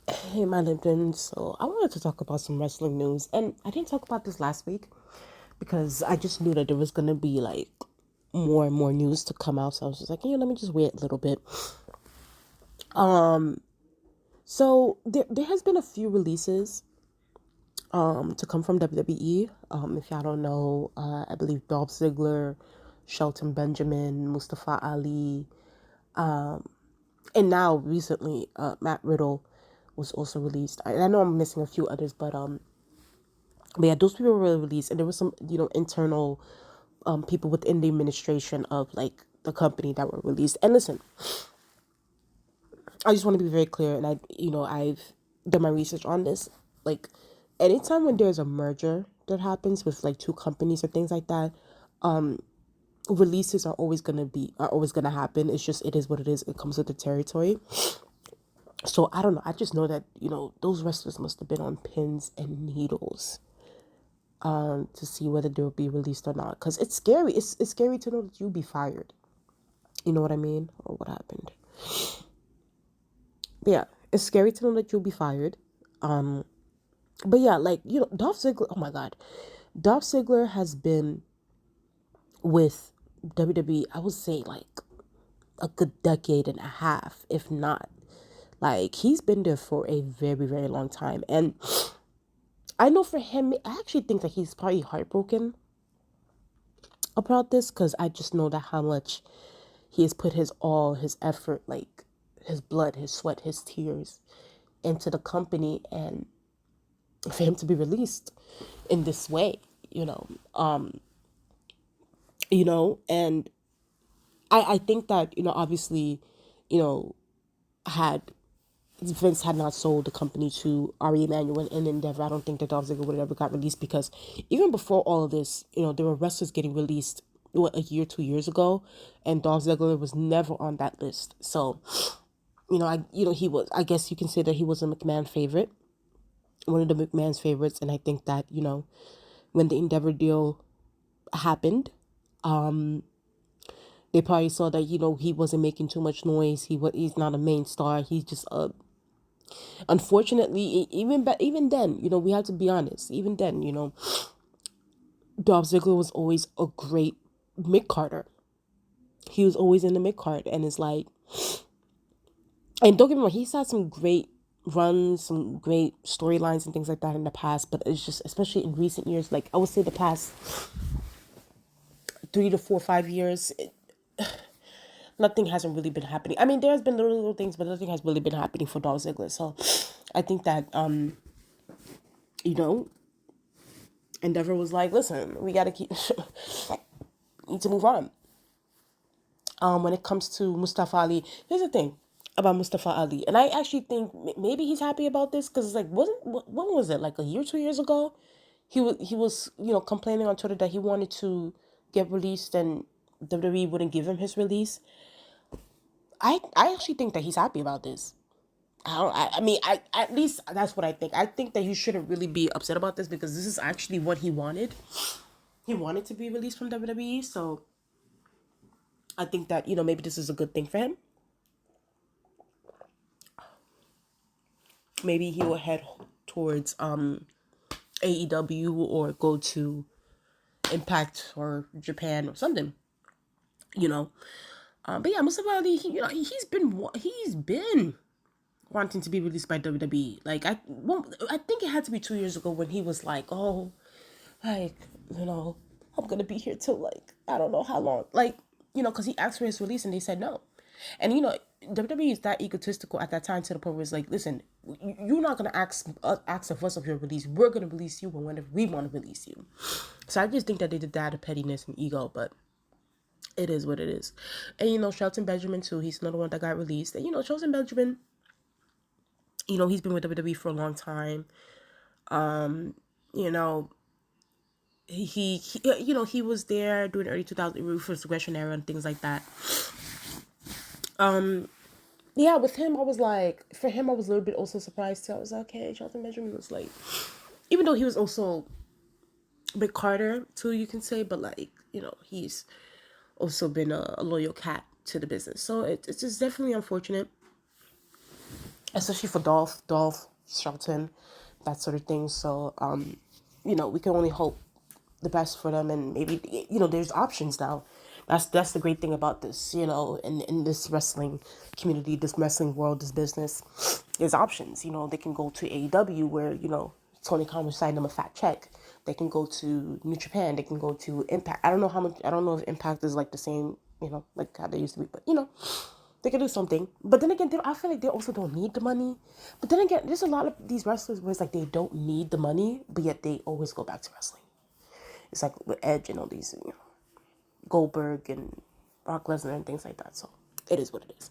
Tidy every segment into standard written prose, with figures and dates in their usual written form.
Hey, my Lipton. So I wanted to talk about some wrestling news, and I didn't talk about this last week because I just knew that there was gonna be like more and more news to come out. So I was just like, let me just wait a little bit. So there has been a few releases to come from WWE. If y'all don't know, I believe Dolph Ziggler, Shelton Benjamin, Mustafa Ali, and now recently Matt Riddle was also released. I know I'm missing a few others, but yeah, those people were released, and there was some, internal people within the administration of like the company that were released. And listen, I just want to be very clear, and I've done my research on this. Like, anytime when there's a merger that happens with like two companies or things like that, releases are always gonna happen. It's just it is what it is. It comes with the territory. So I don't know. I just know that those wrestlers must have been on pins and needles to see whether they'll be released or not. Because it's scary. It's scary to know that you'll be fired. You know what I mean? Or what happened. But yeah, it's scary to know that you'll be fired. But yeah, like, Dolph Ziggler, oh my God. Dolph Ziggler has been with WWE, I would say like a good decade and a half, if not. Like, he's been there for a very, very long time. And I know for him, I actually think that he's probably heartbroken about this because I just know that how much he has put his all, his effort, like his blood, his sweat, his tears into the company, and for him to be released in this way, you know, and I think that, obviously, you know, had Vince had not sold the company to Ari Emanuel and Endeavor, I don't think that Dolph Ziggler would have ever got released because even before all of this, there were wrestlers getting released, what, a year, 2 years ago, and Dolph Ziggler was never on that list. So, he was, I guess you can say that he was a McMahon favorite, one of the McMahon's favorites, and I think that, when the Endeavor deal happened, they probably saw that, he wasn't making too much noise. He's not a main star. He's just unfortunately, even then, we have to be honest. Even then, Dolph Ziggler was always a great mid carder. He was always in the mid card, and it's like, and don't get me wrong, he's had some great runs, some great storylines and things like that in the past. But it's just, especially in recent years, like I would say the past 3 to 4, 5 years, nothing hasn't really been happening. I mean, there's been little things, but nothing has really been happening for Dolph Ziggler. So I think that you know, Endeavor was like, listen, we gotta keep need to move on. When it comes to Mustafa Ali, here's the thing about Mustafa Ali, and I actually think maybe he's happy about this because it's like, wasn't when was it, like a year, 2 years ago? He was complaining on Twitter that he wanted to get released and WWE wouldn't give him his release. I actually think that he's happy about this. I mean, at least that's what I think. I think that he shouldn't really be upset about this because this is actually what he wanted. He wanted to be released from WWE, so I think that maybe this is a good thing for him. Maybe he will head towards AEW or go to Impact or Japan or something. You know, but yeah, Mustafa Ali, he's been wanting to be released by WWE. Like I think it had to be 2 years ago when he was like, oh, like, I'm gonna be here till like I don't know how long. Like, because he asked for his release and they said no. And WWE is that egotistical at that time to the point where it's like, listen, you're not gonna ask of us of your release. We're gonna release you whenever we want to release you. So I just think that they did that out of pettiness and ego, but it is what it is. And Shelton Benjamin too. He's another one that got released. And Shelton Benjamin, he's been with WWE for a long time. You know, he was there during the early 2000s Ruthless Aggression era and things like that. Yeah, with him, I was like, for him, I was a little bit also surprised too. I was like, okay, Jonathan Benjamin was like, even though he was also Rick Carter too, you can say, but like, he's also been a loyal cat to the business. So it's just definitely unfortunate. especially for Dolph Shelton, that sort of thing. So, we can only hope the best for them, and maybe there's options now. That's the great thing about this, in this wrestling community, this wrestling world, this business. There's options. They can go to AEW where Tony Khan will sign them a fat check. They can go to New Japan. They can go to Impact. I don't know how much. I don't know if Impact is like the same, like how they used to be, but they can do something. But then again, I feel like they also don't need the money. But then again, there's a lot of these wrestlers where it's like they don't need the money, but yet they always go back to wrestling. It's like with Edge and all these, Goldberg and Brock Lesnar and things like that. So it is what it is.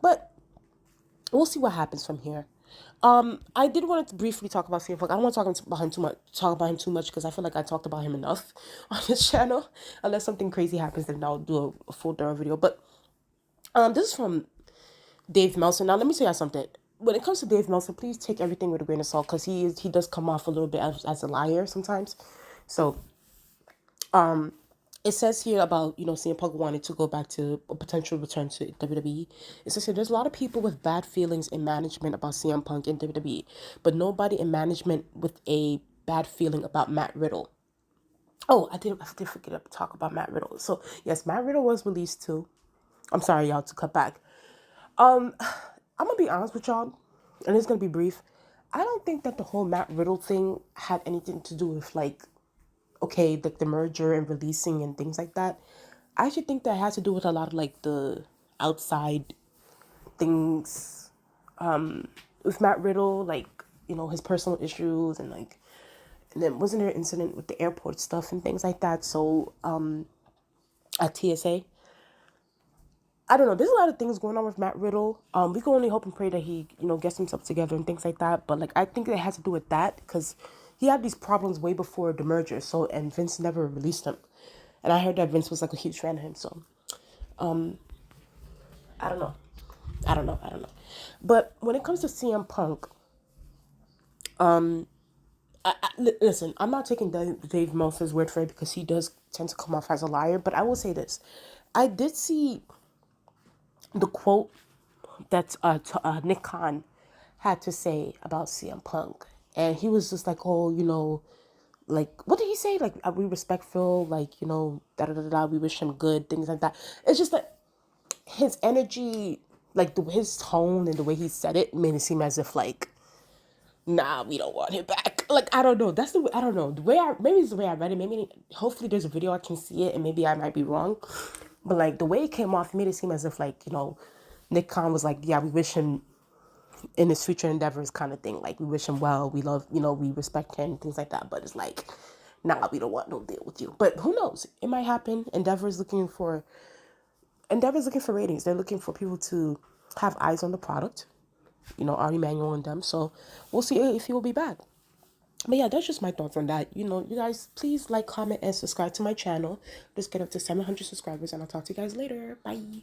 But we'll see what happens from here. I did want to briefly talk about CM Punk. I don't want to talk about him too much because I feel like I talked about him enough on this channel. Unless something crazy happens, then I'll do a full thorough video. But this is from Dave Meltzer. Now let me say something. When it comes to Dave Meltzer, please take everything with a grain of salt because he does come off a little bit as a liar sometimes. So it says here about, CM Punk wanting to go back to a potential return to WWE. It says here, there's a lot of people with bad feelings in management about CM Punk in WWE, but nobody in management with a bad feeling about Matt Riddle. Oh, I did forget to talk about Matt Riddle. So, yes, Matt Riddle was released too. I'm sorry, y'all, to cut back. I'm going to be honest with y'all, and it's going to be brief. I don't think that the whole Matt Riddle thing had anything to do with, like, okay, like the merger and releasing and things like that. I actually think that has to do with a lot of like the outside things with Matt Riddle, like, his personal issues and then wasn't there an incident with the airport stuff and things like that. So at TSA, I don't know. There's a lot of things going on with Matt Riddle. We can only hope and pray that he, gets himself together and things like that. But like, I think it has to do with that because he had these problems way before the merger. So and Vince never released him, and I heard that Vince was like a huge fan of him. So I don't know. I don't know. But when it comes to CM Punk, listen, I'm not taking Dave Meltzer's word for it because he does tend to come off as a liar. But I will say this: I did see the quote that Nick Khan had to say about CM Punk. And he was just like, oh, like, what did he say? Like, are we respectful? Like, da da da da, we wish him good, things like that. It's just that his energy, like, his tone and the way he said it made it seem as if, like, nah, we don't want him back. Like, I don't know. That's the way, I don't know. Maybe it's the way I read it. Maybe, hopefully there's a video I can see it and maybe I might be wrong. But, like, the way it came off made it seem as if, like, Nick Khan was like, yeah, we wish him in his future endeavors kind of thing. Like, we wish him well. We love, we respect him, things like that. But it's like, nah, we don't want no deal with you. But who knows? It might happen. Endeavor's looking for ratings. They're looking for people to have eyes on the product. Ari Manuel and them. So we'll see if he will be back. But yeah, that's just my thoughts on that. You guys, please like, comment, and subscribe to my channel. Just get up to 700 subscribers, and I'll talk to you guys later. Bye.